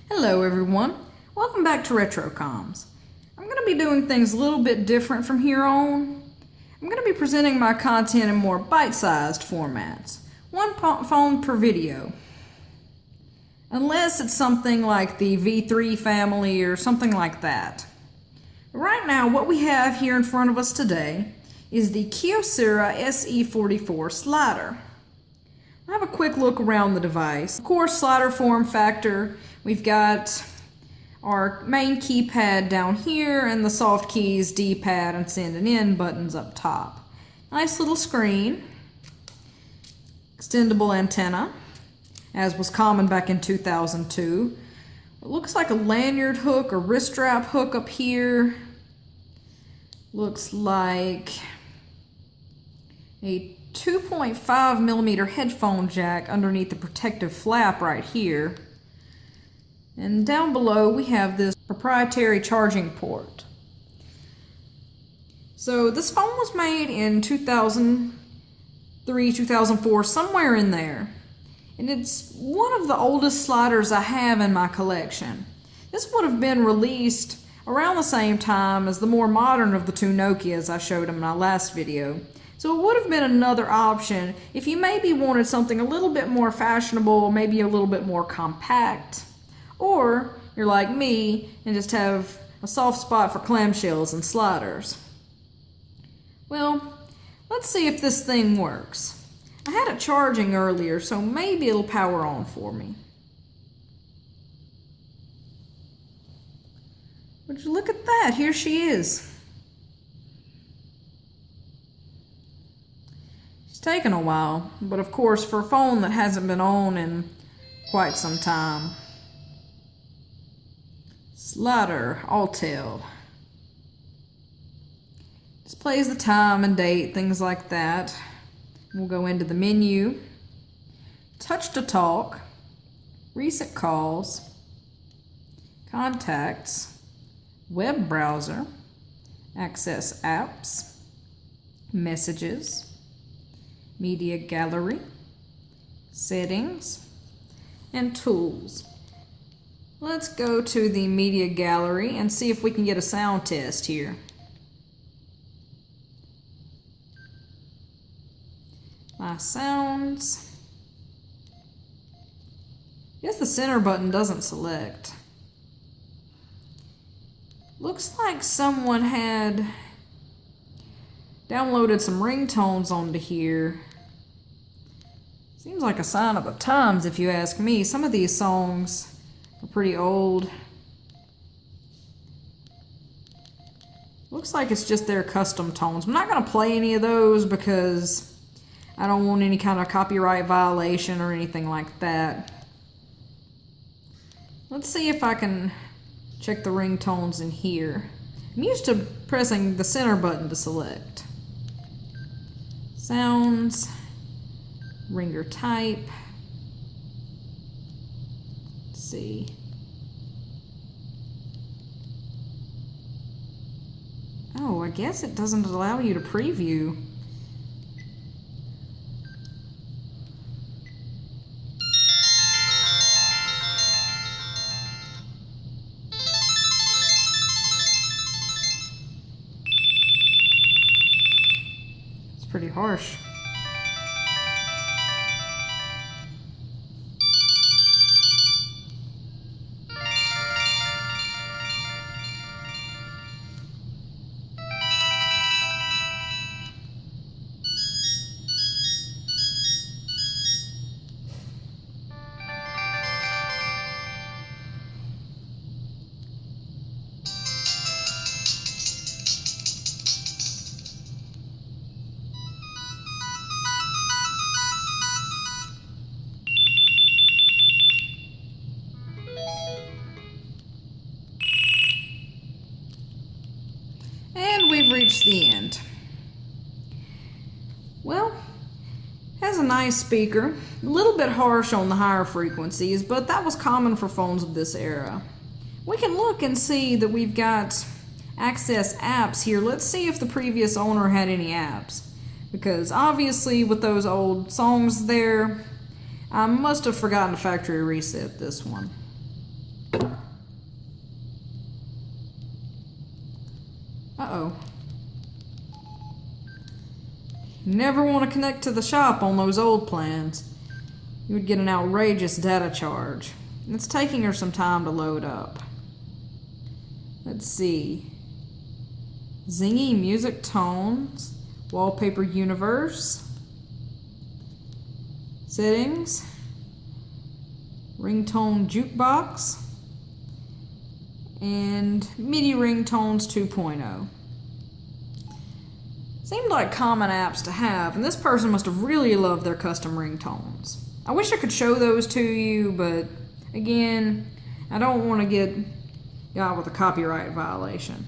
Hello everyone, welcome back to RetroComs. I'm going to be doing things a little bit different from here on. I'm going to be presenting my content in more bite-sized formats, one phone per video. Unless it's something like the V3 family or something like that. Right now, what we have here in front of us today is the Kyocera SE-44 slider. I'll have a quick look around the device. Of course, slider form factor. We've got our main keypad down here and the soft keys, D-pad and send and end buttons up top. Nice little screen. Extendable antenna, as was common back in 2002. It looks like a lanyard hook or wrist strap hook up here. Looks like a 2.5 millimeter headphone jack underneath the protective flap right here. And down below we have this proprietary charging port. So this phone was made in 2003, 2004, somewhere in there. And it's one of the oldest sliders I have in my collection. This would have been released around the same time as the more modern of the two Nokias I showed in my last video. So it would have been another option if you maybe wanted something a little bit more fashionable, maybe a little bit more compact. Or you're like me and just have a soft spot for clamshells and sliders. Well, let's see if this thing works. I had it charging earlier, so maybe it'll power on for me. Would you look at that? Here she is. It's taken a while, but of course for a phone that hasn't been on in quite some time. Slider, Untitled. Displays the time and date, things like that. We'll go into the menu, touch to talk, recent calls, contacts, web browser, access apps, messages, media gallery, settings, and tools. Let's go to the media gallery and see if we can get a sound test here. My sounds. Guess the center button doesn't select. Looks like someone had downloaded some ringtones onto here. Seems like a sign of the times if you ask me. Some of these songs are pretty old. Looks like it's just their custom tones. I'm not going to play any of those because I don't want any kind of copyright violation or anything like that. Let's see if I can check the ringtones in here. I'm used to pressing the center button to select. Sounds, ringer type. Let's see. Oh, I guess it doesn't allow you to preview. Pretty harsh. We've reached the end. Well, has a nice speaker, a little bit harsh on the higher frequencies, but that was common for phones of this era. We can look and see that we've got access apps here. Let's see if the previous owner had any apps. because obviously with those old songs there, I must have forgotten to factory reset this one. Uh-oh. You never want to connect to the shop on those old plans. You would get an outrageous data charge. It's taking her some time to load up. Let's see. Zingy music tones. Wallpaper universe. Settings. Ringtone jukebox. And MIDI ringtones 2.0. Seemed like common apps to have, and this person must have really loved their custom ringtones. I wish I could show those to you, but again, I don't want to get got with a copyright violation.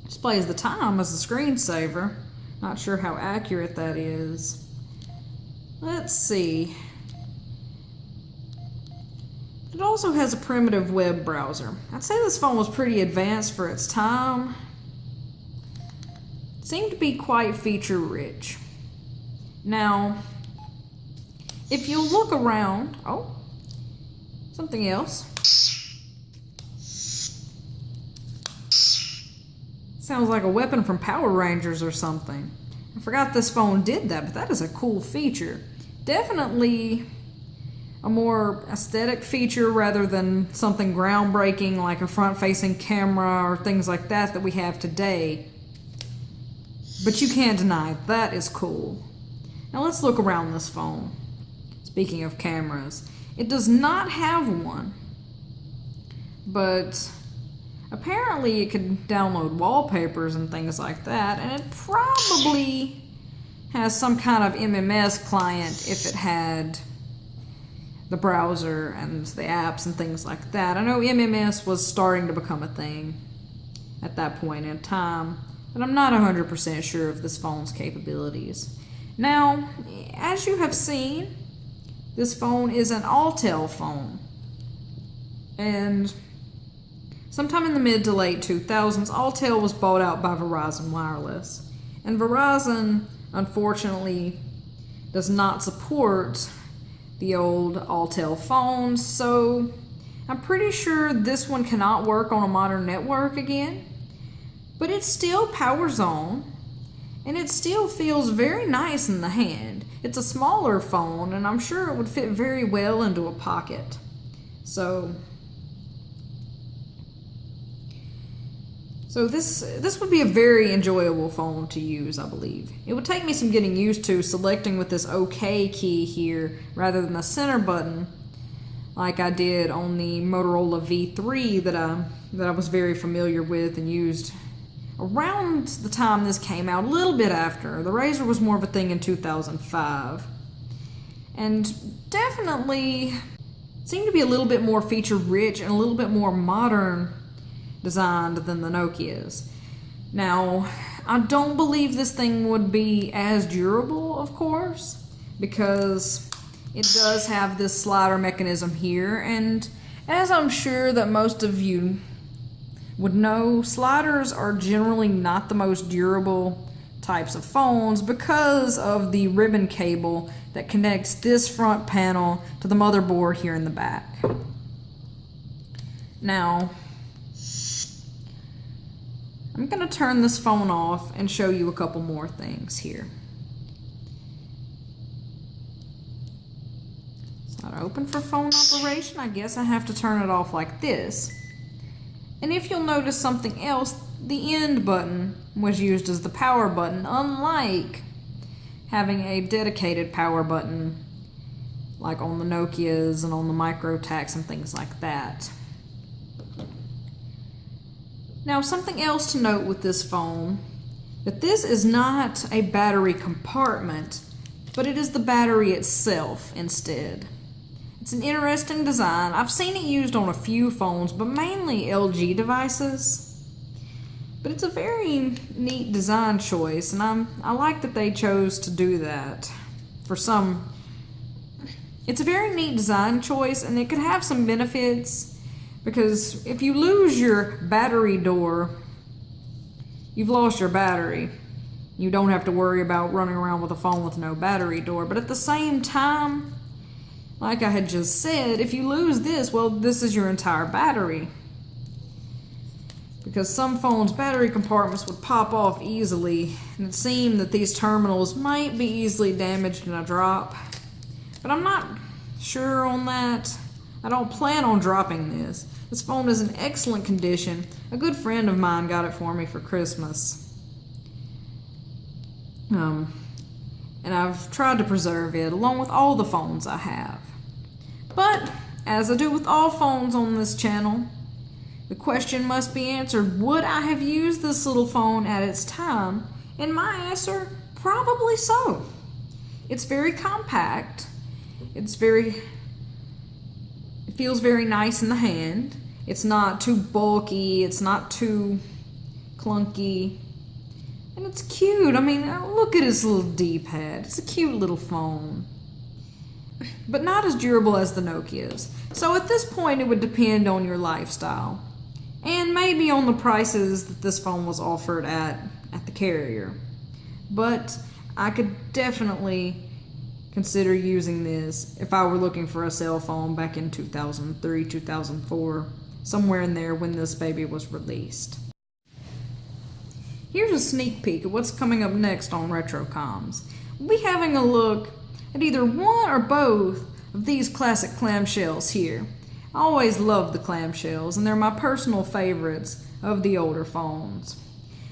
Displays the time as a screensaver. Not sure how accurate that is. Let's see. It also has a primitive web browser. I'd say this phone was pretty advanced for its time. It seemed to be quite feature rich. Now, if you look around, oh, something else. Sounds like a weapon from Power Rangers or something. I forgot this phone did that, but that is a cool feature. Definitely a more aesthetic feature rather than something groundbreaking like a front-facing camera or things like that we have today. But you can't deny that is cool. Now let's look around this phone. Speaking of cameras, it does not have one, but apparently it could download wallpapers and things like that, and it probably has some kind of MMS client if it had the browser and the apps and things like that. I know MMS was starting to become a thing at that point in time, but I'm not 100% sure of this phone's capabilities. Now, as you have seen, this phone is an Altel phone, and sometime in the mid to late 2000s, Altel was bought out by Verizon Wireless, and Verizon, unfortunately, does not support the old Altel phones, so I'm pretty sure this one cannot work on a modern network again, but it still powers on, and it still feels very nice in the hand. It's a smaller phone, and I'm sure it would fit very well into a pocket. So this would be a very enjoyable phone to use, I believe. It would take me some getting used to selecting with this OK key here rather than the center button like I did on the Motorola V3 that I was very familiar with and used around the time this came out, a little bit after. The Razr was more of a thing in 2005. And definitely seemed to be a little bit more feature rich and a little bit more modern designed than the Nokias. Now, I don't believe this thing would be as durable, of course, because it does have this slider mechanism here, and as I'm sure that most of you would know, sliders are generally not the most durable types of phones because of the ribbon cable that connects this front panel to the motherboard here in the back. Now, I'm going to turn this phone off and show you a couple more things here. It's not open for phone operation. I guess I have to turn it off like this. And if you'll notice something else, the end button was used as the power button, unlike having a dedicated power button like on the Nokias and on the Microtacs and things like that. Now, something else to note with this phone, that this is not a battery compartment, but it is the battery itself instead. It's an interesting design. I've seen it used on a few phones, but mainly LG devices. But it's a very neat design choice, and I like that they chose to do that. It's a very neat design choice, and it could have some benefits, because if you lose your battery door, you've lost your battery. You don't have to worry about running around with a phone with no battery door. But at the same time, like I had just said, if you lose this, well, this is your entire battery. Because some phones' battery compartments would pop off easily, and it seemed that these terminals might be easily damaged in a drop. But I'm not sure on that. I don't plan on dropping this. This phone is in excellent condition. A good friend of mine got it for me for Christmas. And I've tried to preserve it along with all the phones I have. But, as I do with all phones on this channel, the question must be answered, would I have used this little phone at its time? And my answer, probably so. It's very compact. It feels very nice in the hand. It's not too bulky. It's not too clunky. And it's cute. I mean, look at his little D-pad. It's a cute little phone. But not as durable as the Nokias. So at this point, it would depend on your lifestyle. And maybe on the prices that this phone was offered at the carrier. But I could definitely consider using this if I were looking for a cell phone back in 2003, 2004, somewhere in there when this baby was released. Here's a sneak peek of what's coming up next on RetroComs. We'll be having a look at either one or both of these classic clamshells here. I always loved the clamshells, and they're my personal favorites of the older phones.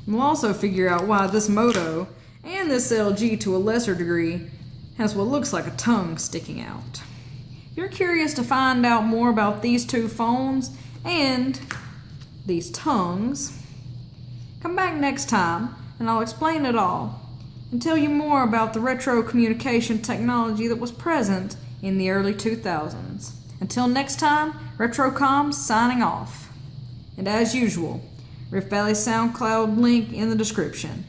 And we'll also figure out why this Moto and this LG to a lesser degree has what looks like a tongue sticking out. If you're curious to find out more about these two phones and these tongues, come back next time and I'll explain it all and tell you more about the retro communication technology that was present in the early 2000s. Until next time, RetroComs signing off. And as usual, RiffValley SoundCloud link in the description.